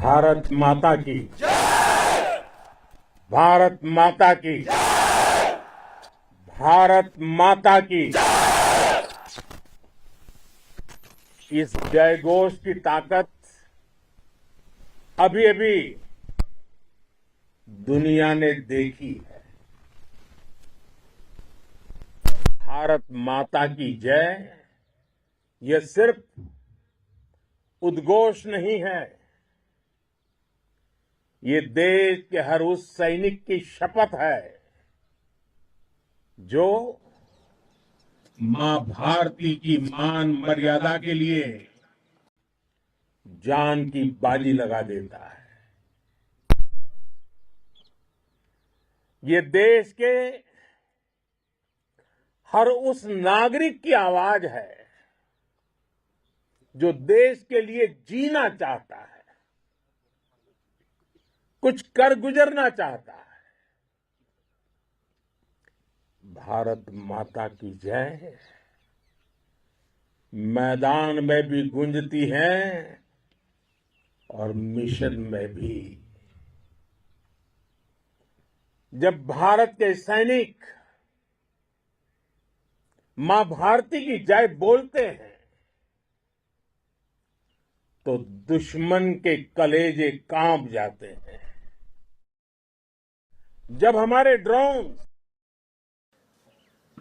भारत माता की भारत माता की भारत माता की इस जयघोष की ताकत अभी अभी दुनिया ने देखी है। भारत माता की जय यह सिर्फ उद्घोष नहीं है, ये देश के हर उस सैनिक की शपथ है जो मां भारती की मान मर्यादा के लिए जान की बाजी लगा देता है। ये देश के हर उस नागरिक की आवाज है जो देश के लिए जीना चाहता है, कुछ कर गुजरना चाहता है। भारत माता की जय मैदान में भी गूंजती है और मिशन में भी। जब भारत के सैनिक मां भारती की जय बोलते हैं तो दुश्मन के कलेजे कांप जाते हैं। जब हमारे ड्रोन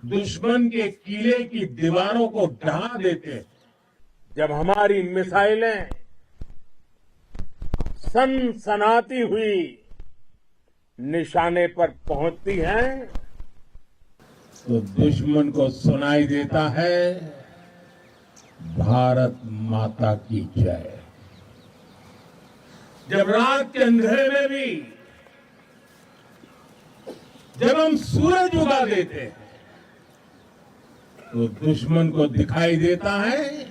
दुश्मन के किले की दीवारों को ढहा देते हैं, जब हमारी मिसाइलें सनसनाती हुई निशाने पर पहुंचती हैं, तो दुश्मन को सुनाई देता है भारत माता की जय। जब रात के अंधेरे में भी जब हम सूरज उगा देते हैं तो दुश्मन को दिखाई देता है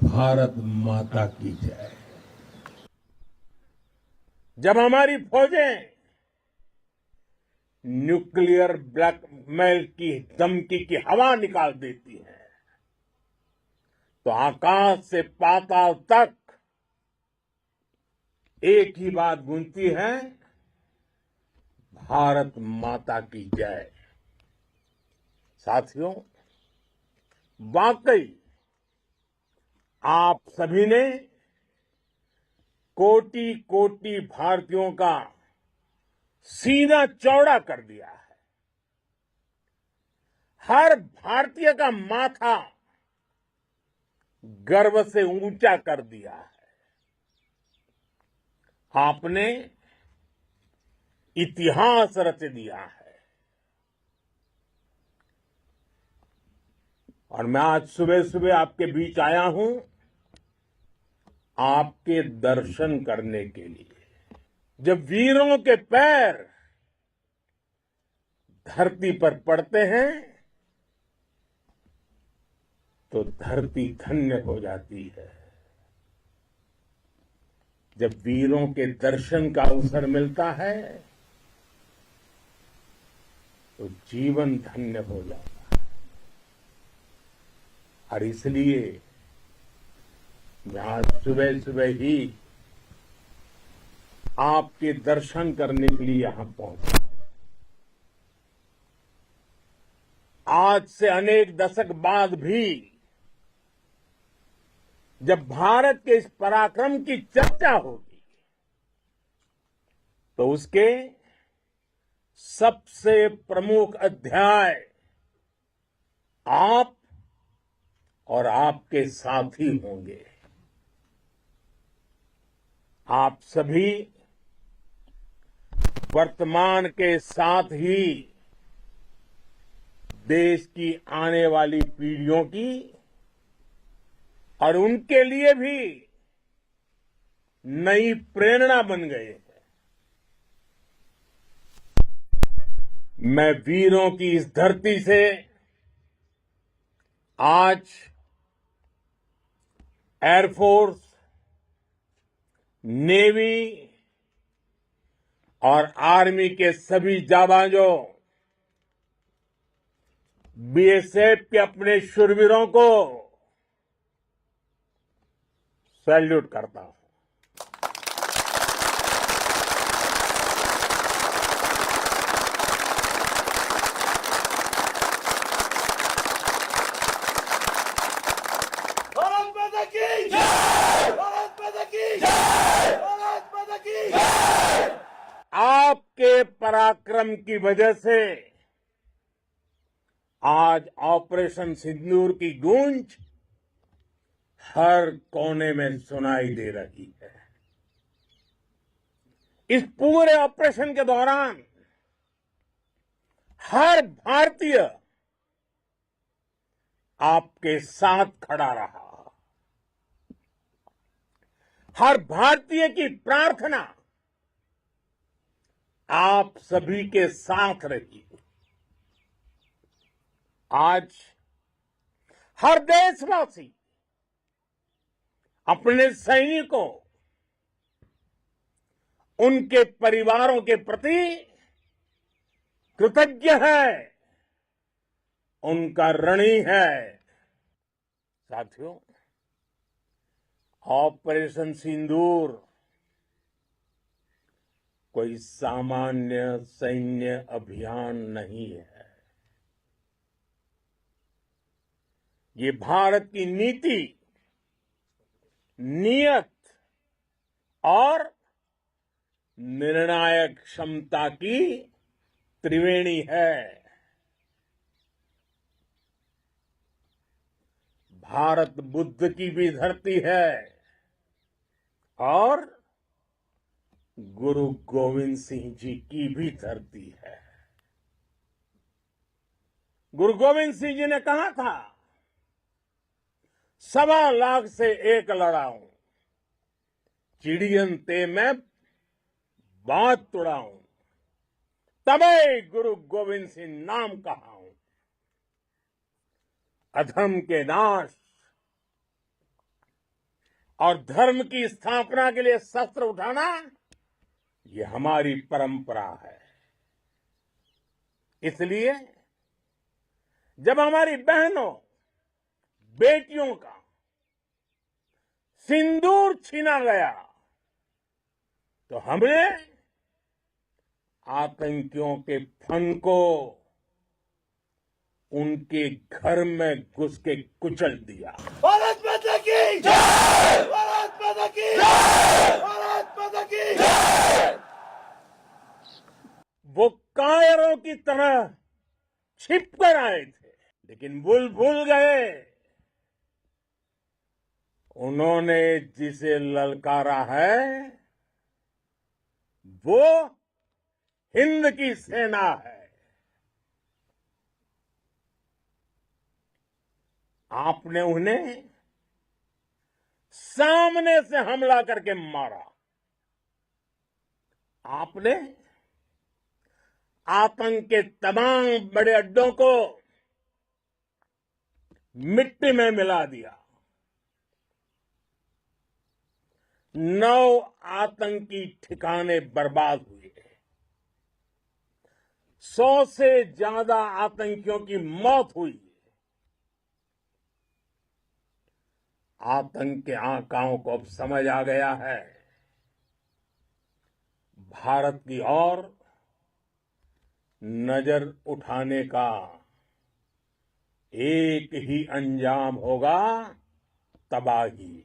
भारत माता की जय। जब हमारी फौजें न्यूक्लियर ब्लैकमेल की धमकी की हवा निकाल देती है तो आकाश से पाताल तक एक ही बात गूंजती है, भारत माता की जय। साथियों, वाकई आप सभी ने कोटि कोटि भारतीयों का सीना चौड़ा कर दिया है। हर भारतीय का माथा गर्व से ऊंचा कर दिया है। आपने इतिहास रच दिया है। और मैं आज सुबह सुबह आपके बीच आया हूं आपके दर्शन करने के लिए। जब वीरों के पैर धरती पर पड़ते हैं तो धरती धन्य हो जाती है। जब वीरों के दर्शन का अवसर मिलता है तो जीवन धन्य हो जाता है। और इसलिए मैं आज सुबह सुबह ही आपके दर्शन करने के लिए यहां पहुंचा। आज से अनेक दशक बाद भी जब भारत के इस पराक्रम की चर्चा होगी तो उसके सबसे प्रमुख अध्याय आप और आपके साथी होंगे। आप सभी वर्तमान के साथ ही देश की आने वाली पीढ़ियों की और उनके लिए भी नई प्रेरणा बन गए हैं। मैं वीरों की इस धरती से आज एयरफोर्स, नेवी और आर्मी के सभी जाबांजों, बीएसएफ के अपने शूरवीरों को सैल्यूट करता हूं। भारत माता की जय! भारत माता की जय! भारत माता की जय! आपके पराक्रम की वजह से आज ऑपरेशन सिंदूर की गूंज हर कोने में सुनाई दे रही है। इस पूरे ऑपरेशन के दौरान हर भारतीय आपके साथ खड़ा रहा। हर भारतीय की प्रार्थना आप सभी के साथ रही। आज हर देशवासी अपने सैनिकों, उनके परिवारों के प्रति कृतज्ञ है, उनका ऋणी है। साथियों, ऑपरेशन सिंदूर कोई सामान्य सैन्य अभियान नहीं है। ये भारत की नीति, नियत और निर्णायक क्षमता की त्रिवेणी है। भारत बुद्ध की भी धरती है और गुरु गोविंद सिंह जी की भी धरती है। गुरु गोविंद सिंह जी ने कहा था, 1.25 से एक लड़ाऊं, चिड़ियन ते मैं बात तुड़ाऊं, तबे गुरु गोविंद सिंह नाम कहाऊं। अधर्म के नाश और धर्म की स्थापना के लिए शस्त्र उठाना, ये हमारी परंपरा है। इसलिए जब हमारी बहनों, बेटियों का सिंदूर छीना गया, तो हमने आतंकियों के फन को उनके घर में घुस के कुचल दिया। भारत माता की जय! भारत माता की जय! भारत माता की जय! वो कायरों की तरह छिप कर आए थे, लेकिन भूल गए उन्होंने जिसे ललकारा है वो हिंद की सेना है। आपने उन्हें सामने से हमला करके मारा। आपने आतंक के तमाम बड़े अड्डों को मिट्टी में मिला दिया। 9 आतंकी ठिकाने बर्बाद हुए। 100 से ज्यादा आतंकियों की मौत हुई। आतंक के आकाओं को अब समझ आ गया है, भारत की ओर नजर उठाने का एक ही अंजाम होगा, तबाही।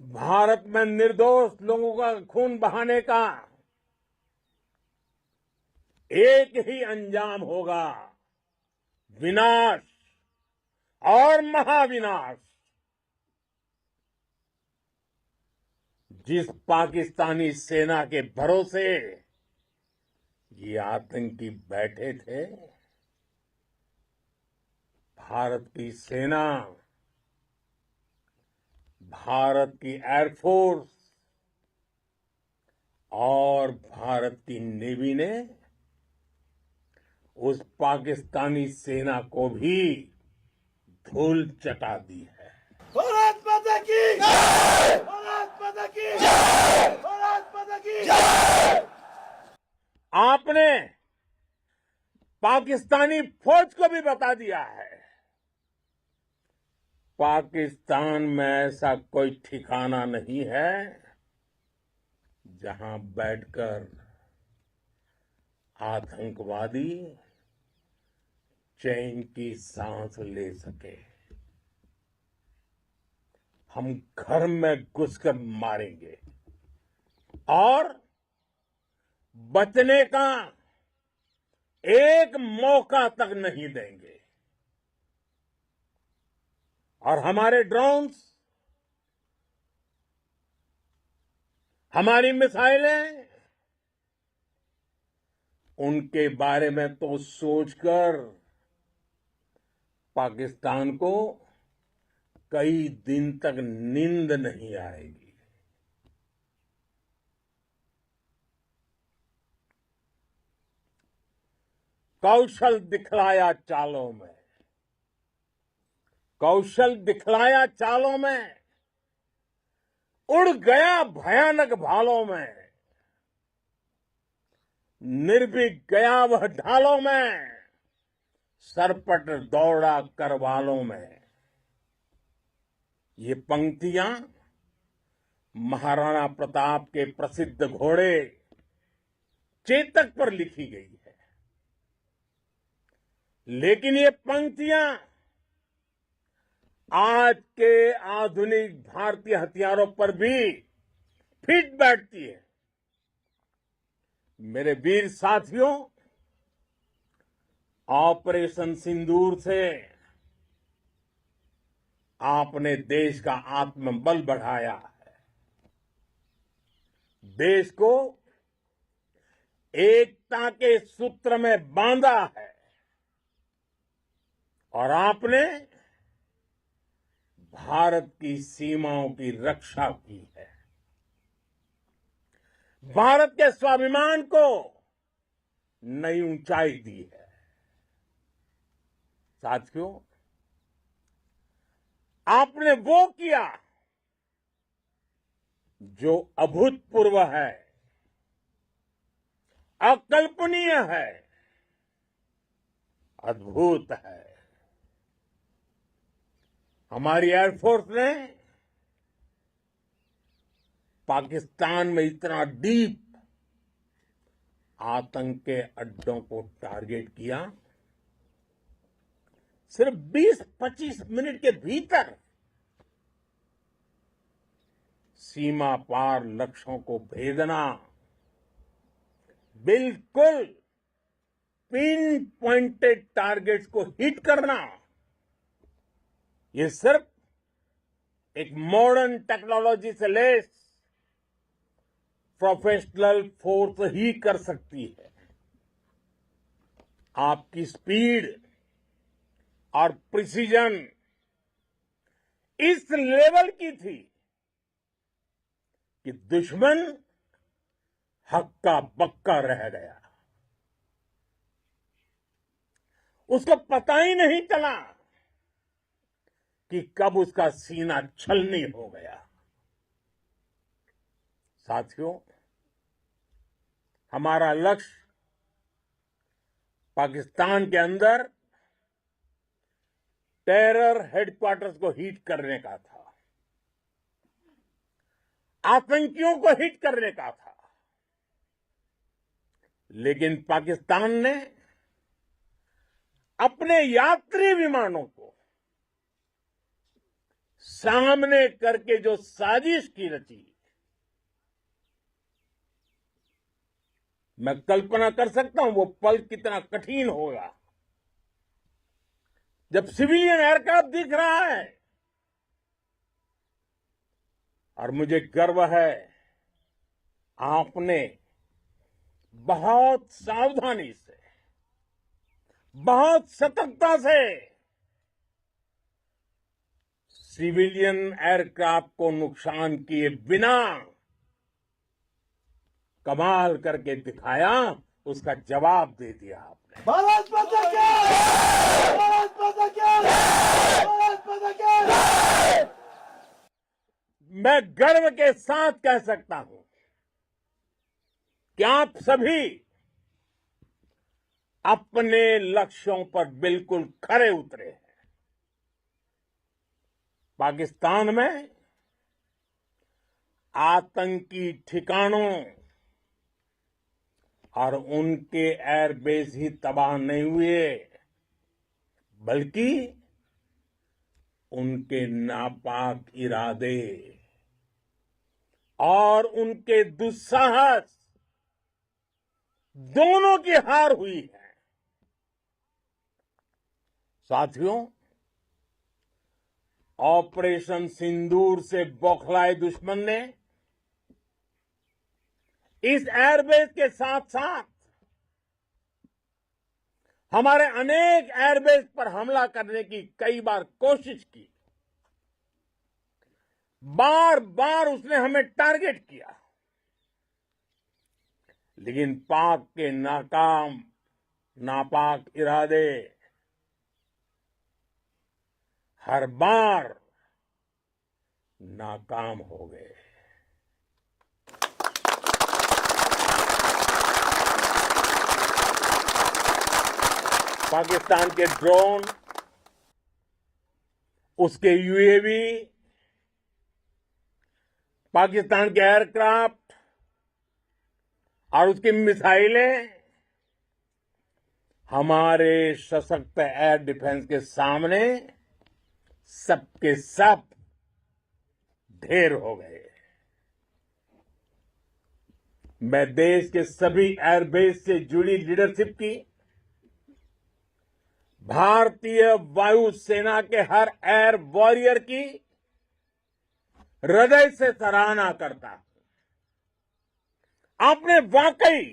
भारत में निर्दोष लोगों का खून बहाने का एक ही अंजाम होगा, विनाश और महाविनाश। जिस पाकिस्तानी सेना के भरोसे ये आतंकी बैठे थे, भारत की सेना, भारत की एयरफोर्स और भारत की नेवी ने उस पाकिस्तानी सेना को भी धूल चटा दी है। भारत माता की जय! भारत माता की जय! भारत माता की जय! आपने पाकिस्तानी फौज को भी बता दिया है, पाकिस्तान में ऐसा कोई ठिकाना नहीं है जहां बैठकर आतंकवादी चैन की सांस ले सके। हम घर में घुसकर मारेंगे और बचने का एक मौका तक नहीं देंगे। और हमारे ड्रोन्स, हमारी मिसाइलें, उनके बारे में तो सोचकर पाकिस्तान को कई दिन तक नींद नहीं आएगी। कौशल दिखलाया चालों में, कौशल दिखलाया चालों में, उड़ गया भयानक भालों में, निर्भीक गया वह ढालों में, सरपट दौड़ा करवालों में। ये पंक्तियां महाराणा प्रताप के प्रसिद्ध घोड़े चेतक पर लिखी गई है। लेकिन ये पंक्तियां आज के आधुनिक भारतीय हथियारों पर भी फिट बैठती है। मेरे वीर साथियों, ऑपरेशन सिंदूर से आपने देश का आत्मबल बढ़ाया है, देश को एकता के सूत्र में बांधा है और आपने भारत की सीमाओं की रक्षा की है। भारत के स्वाभिमान को नई ऊंचाई दी है। साथियों, आपने वो किया जो अभूतपूर्व है, अकल्पनीय है, अद्भुत है। हमारी एयरफोर्स ने पाकिस्तान में इतना डीप आतंक के अड्डों को टारगेट किया, सिर्फ 20-25 मिनट के भीतर सीमा पार लक्ष्यों को भेदना, बिल्कुल पिन पॉइंटेड टारगेट्स को हिट करना, ये सिर्फ एक मॉडर्न टेक्नोलॉजी से लैस प्रोफेशनल फोर्स ही कर सकती है। आपकी स्पीड और प्रिसीजन इस लेवल की थी कि दुश्मन हक्का बक्का रह गया। उसको पता ही नहीं चला कि कब उसका सीना छलनी हो गया। साथियों, हमारा लक्ष्य पाकिस्तान के अंदर टेरर हेडक्वार्टर्स को हिट करने का था, आतंकियों को हिट करने का था। लेकिन पाकिस्तान ने अपने यात्री विमानों को सामने करके जो साजिश की रची, मैं कल्पना कर सकता हूं वो पल कितना कठिन होगा जब सिविलियन एयरक्राफ्ट दिख रहा है। और मुझे गर्व है, आपने बहुत सावधानी से, बहुत सतर्कता से सिविलियन एयरक्राफ्ट को नुकसान किए बिना कमाल करके दिखाया, उसका जवाब दे दिया आपने। भारत माता की! भारत माता की! भारत माता की! मैं गर्व के साथ कह सकता हूं कि आप सभी अपने लक्ष्यों पर बिल्कुल खरे उतरे हैं। पाकिस्तान में आतंकी ठिकानों और उनके एयरबेस ही तबाह नहीं हुए, बल्कि उनके नापाक इरादे और उनके दुस्साहस दोनों की हार हुई है। साथियों, ऑपरेशन सिंदूर से बौखलाए दुश्मन ने इस एयरबेस के साथ साथ हमारे अनेक एयरबेस पर हमला करने की कई बार कोशिश की। बार बार उसने हमें टारगेट किया, लेकिन पाक के नापाक इरादे हर बार नाकाम हो गए। पाकिस्तान के ड्रोन, उसके यूएवी, पाकिस्तान के एयरक्राफ्ट और उसकी मिसाइलें हमारे सशक्त एयर डिफेंस के सामने सबके सब ढेर हो गए। मैं देश के सभी एयरबेस से जुड़ी लीडरशिप की, भारतीय वायुसेना के हर एयर वॉरियर की हृदय से सराहना करता हूं। आपने वाकई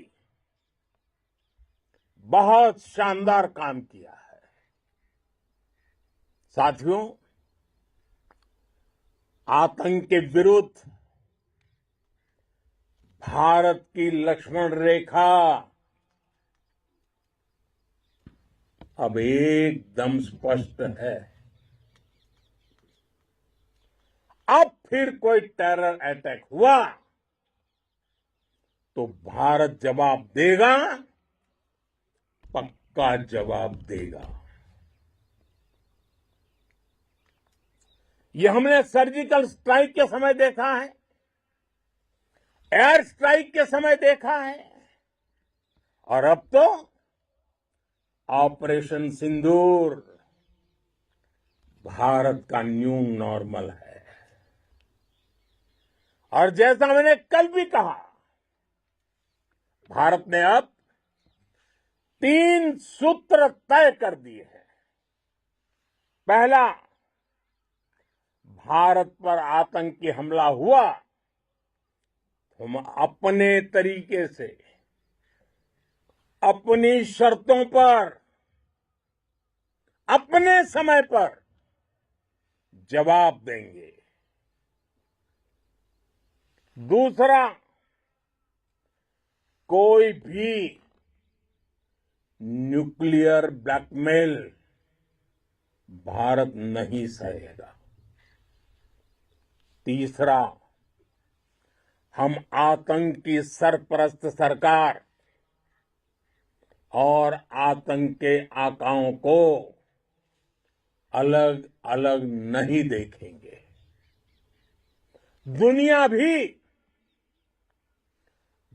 बहुत शानदार काम किया है। साथियों, आतंक के विरुद्ध भारत की लक्ष्मण रेखा अब एकदम स्पष्ट है। अब फिर कोई टेरर अटैक हुआ तो भारत जवाब देगा, पक्का जवाब देगा। ये हमने सर्जिकल स्ट्राइक के समय देखा है, एयर स्ट्राइक के समय देखा है, और अब तो ऑपरेशन सिंदूर भारत का न्यू नॉर्मल है। और जैसा मैंने कल भी कहा, भारत ने अब 3 सूत्र तय कर दिए हैं। पहला, भारत पर आतंकी हमला हुआ, हम अपने तरीके से, अपनी शर्तों पर, अपने समय पर जवाब देंगे। दूसरा, कोई भी न्यूक्लियर ब्लैकमेल भारत नहीं सहेगा। तीसरा, हम आतंक की सरपरस्त सरकार और आतंक के आकाओं को अलग अलग नहीं देखेंगे। दुनिया भी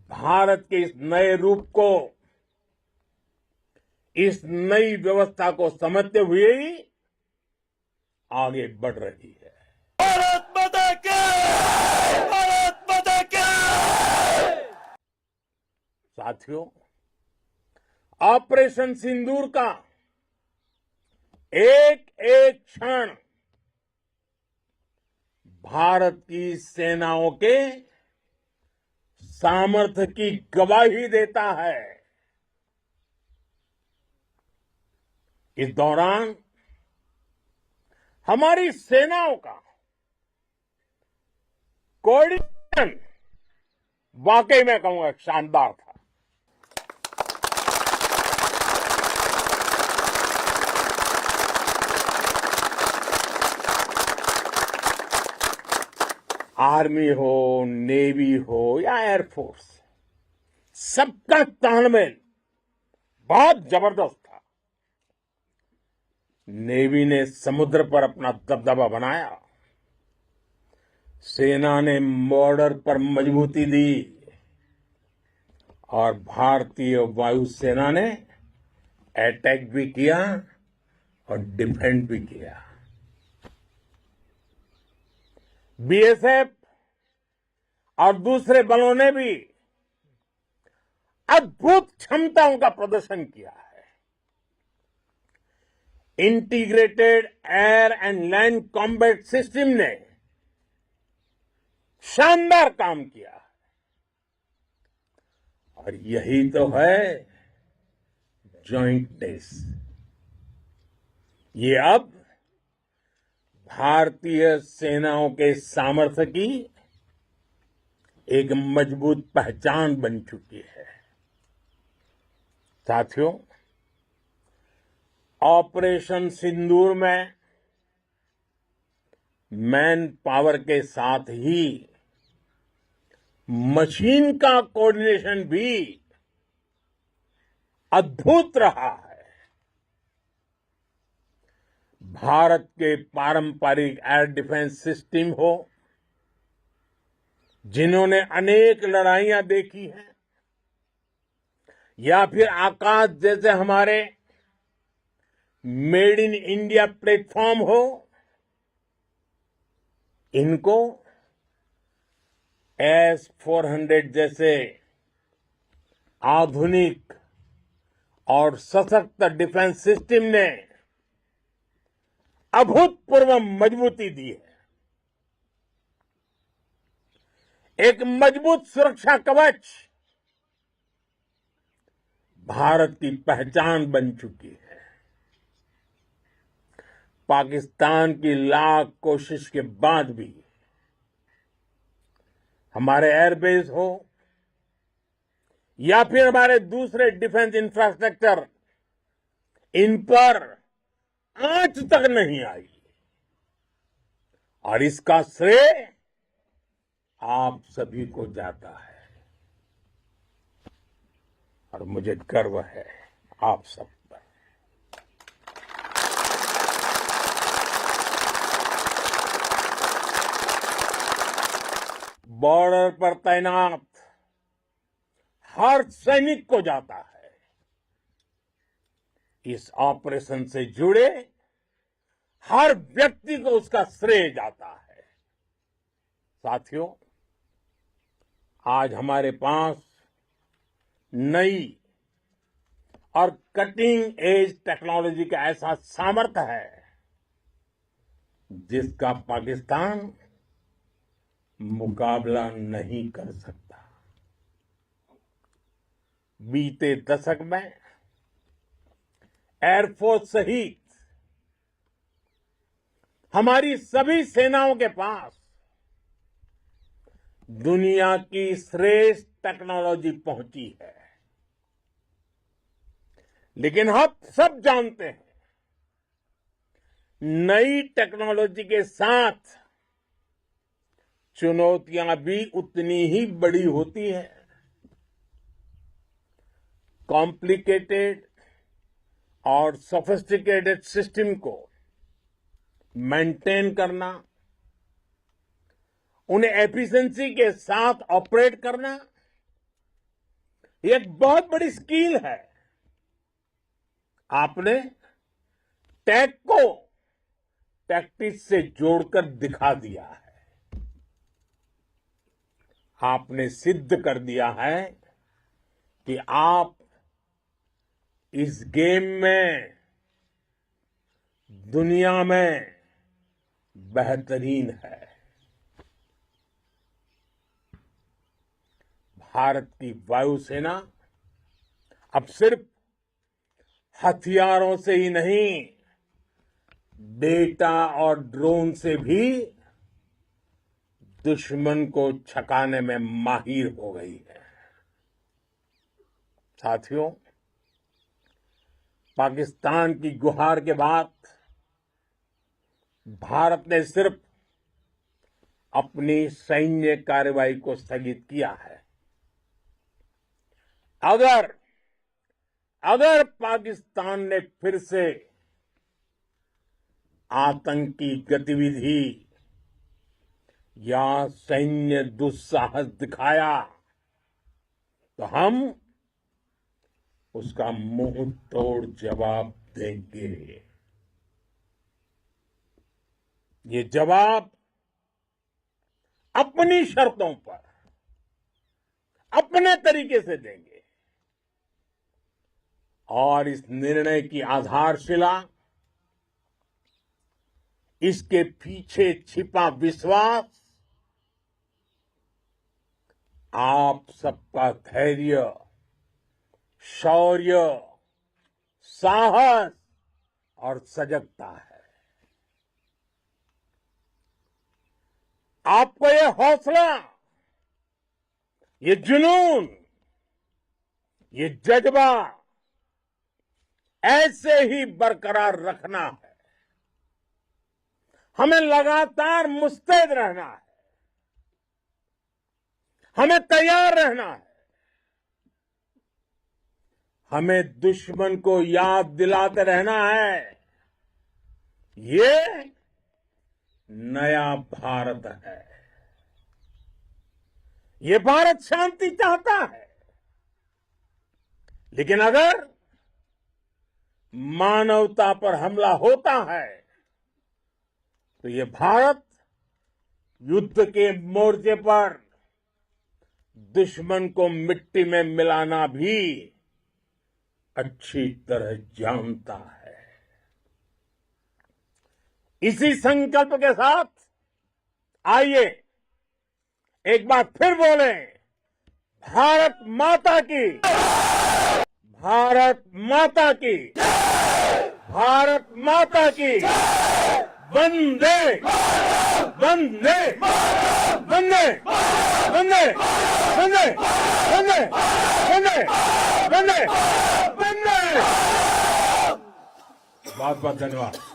भारत के इस नए रूप को, इस नई व्यवस्था को समझते हुए ही आगे बढ़ रही है। भारत माता की! भारत माता की! साथियों, ऑपरेशन सिंदूर का एक एक क्षण भारत की सेनाओं के सामर्थ्य की गवाही देता है। इस दौरान हमारी सेनाओं का कोऑर्डिनेशन वाकई में कहूंगा शानदार था। आर्मी हो, नेवी हो या एयरफोर्स, सबका तालमेल बहुत जबरदस्त था। नेवी ने समुद्र पर अपना दबदबा बनाया, सेना ने बॉर्डर पर मजबूती दी और भारतीय वायुसेना ने अटैक भी किया और डिफेंड भी किया। बीएसएफ और दूसरे बलों ने भी अद्भुत क्षमताओं का प्रदर्शन किया है। Integrated air and land combat system ने शानदार काम किया है और यही तो है जॉइंटनेस। ये अब भारतीय सेनाओं के सामर्थ्य की एक मजबूत पहचान बन चुकी है। साथियों, ऑपरेशन सिंदूर में मैन पावर के साथ ही मशीन का कोऑर्डिनेशन भी अद्भुत रहा है। भारत के पारंपरिक एयर डिफेंस सिस्टम हो, जिन्होंने अनेक लड़ाइयां देखी हैं, या फिर आकाश जैसे हमारे मेड इन इंडिया प्लेटफॉर्म हो, इनको S-400 जैसे आधुनिक और सशक्त डिफेंस सिस्टम ने अभूतपूर्व मजबूती दी है। एक मजबूत सुरक्षा कवच भारत की पहचान बन चुकी है। पाकिस्तान की लाख कोशिश के बाद भी हमारे एयरबेस हो या फिर हमारे दूसरे डिफेंस इंफ्रास्ट्रक्चर, इन पर आंच तक नहीं आई और इसका श्रेय आप सभी को जाता है और मुझे गर्व है आप सब पर। बॉर्डर पर तैनात हर सैनिक को जाता है। इस ऑपरेशन से जुड़े हर व्यक्ति को उसका श्रेय जाता है। साथियों, आज हमारे पास नई और कटिंग एज टेक्नोलॉजी का ऐसा सामर्थ्य है जिसका पाकिस्तान मुकाबला नहीं कर सकता। बीते दशक में एयरफोर्स सहित हमारी सभी सेनाओं के पास दुनिया की श्रेष्ठ टेक्नोलॉजी पहुंची है। लेकिन हम सब जानते हैं, नई टेक्नोलॉजी के साथ चुनौतियां भी उतनी ही बड़ी होती हैं। कॉम्प्लिकेटेड और सोफिस्टिकेटेड सिस्टम को मेंटेन करना, उन्हें एफिशिएंसी के साथ ऑपरेट करना, एक बहुत बड़ी स्किल है। आपने टेक को टैक्टिक्स से जोड़कर दिखा दिया है। आपने सिद्ध कर दिया है कि आप इस गेम में दुनिया में बेहतरीन है। भारत की वायुसेना अब सिर्फ हथियारों से ही नहीं, डेटा और ड्रोन से भी दुश्मन को छकाने में माहिर हो गई है। साथियों, पाकिस्तान की गुहार के बाद भारत ने सिर्फ अपनी सैन्य कार्रवाई को स्थगित किया है। अगर पाकिस्तान ने फिर से आतंकी गतिविधि या सैन्य दुस्साहस दिखाया तो हम उसका मुंह तोड़ जवाब देंगे। ये जवाब अपनी शर्तों पर अपने तरीके से देंगे और इस निर्णय की आधारशिला इसके पीछे छिपा विश्वास आप सबका धैर्य, शौर्य, साहस और सजगता है। आपको ये हौसला, ये जुनून, ये जज्बा ऐसे ही बरकरार रखना है। हमें लगातार मुस्तैद रहना है, हमें तैयार रहना है। हमें दुश्मन को याद दिलाते रहना है, ये नया भारत है। ये भारत शांति चाहता है, लेकिन अगर मानवता पर हमला होता है तो ये भारत युद्ध के मोर्चे पर दुश्मन को मिट्टी में मिलाना भी अच्छी तरह जानता है। इसी संकल्प के साथ आइए एक बार फिर बोलें, भारत माता की, भारत माता की, भारत माता की, वंदे वंदे वंदे वंदे वंदे वंदे वंदे वंदे वंदे। बहुत बहुत धन्यवाद।